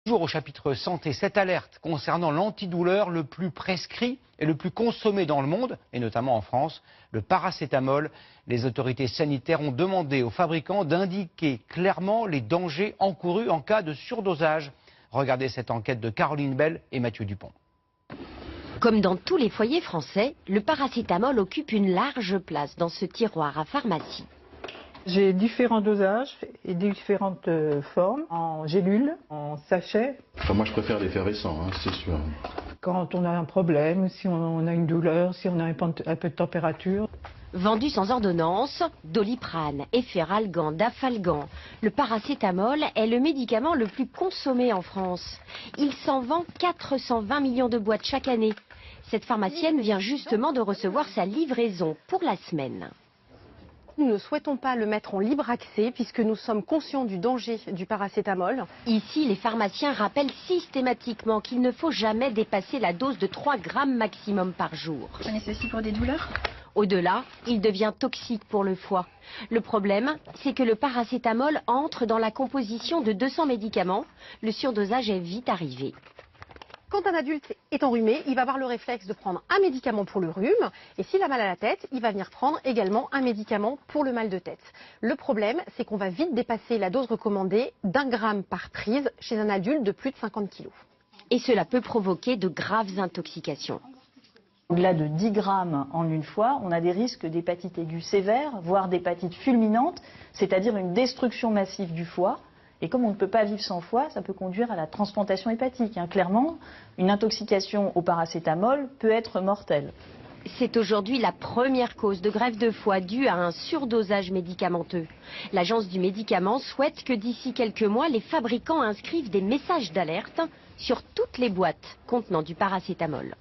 Toujours au chapitre santé, cette alerte concernant l'antidouleur le plus prescrit et le plus consommé dans le monde, et notamment en France, le paracétamol. Les autorités sanitaires ont demandé aux fabricants d'indiquer clairement les dangers encourus en cas de surdosage. Regardez cette enquête de Caroline Bell et Mathieu Dupont. Comme dans tous les foyers français, le paracétamol occupe une large place dans ce tiroir à pharmacie. J'ai différents dosages et différentes formes, en gélules, en sachet. Enfin, moi je préfère l'effervescent, c'est sûr. Quand on a un problème, si on a une douleur, si on a un peu de température. Vendu sans ordonnance, Doliprane, Efferalgan, Dafalgan, le paracétamol est le médicament le plus consommé en France. Il s'en vend 420 millions de boîtes chaque année. Cette pharmacienne vient justement de recevoir sa livraison pour la semaine. Nous ne souhaitons pas le mettre en libre accès puisque nous sommes conscients du danger du paracétamol. Ici, les pharmaciens rappellent systématiquement qu'il ne faut jamais dépasser la dose de 3 grammes maximum par jour. Prenez ceci pour des douleurs. Au-delà, il devient toxique pour le foie. Le problème, c'est que le paracétamol entre dans la composition de 200 médicaments. Le surdosage est vite arrivé. Quand un adulte est enrhumé, il va avoir le réflexe de prendre un médicament pour le rhume. Et s'il a mal à la tête, il va venir prendre également un médicament pour le mal de tête. Le problème, c'est qu'on va vite dépasser la dose recommandée d'1 gramme par prise chez un adulte de plus de 50 kilos. Et cela peut provoquer de graves intoxications. Au-delà de 10 grammes en une fois, on a des risques d'hépatite aiguë sévère, voire d'hépatite fulminante, c'est-à-dire une destruction massive du foie. Et comme on ne peut pas vivre sans foie, ça peut conduire à la transplantation hépatique. Clairement, une intoxication au paracétamol peut être mortelle. C'est aujourd'hui la première cause de greffe de foie due à un surdosage médicamenteux. L'Agence du médicament souhaite que d'ici quelques mois, les fabricants inscrivent des messages d'alerte sur toutes les boîtes contenant du paracétamol.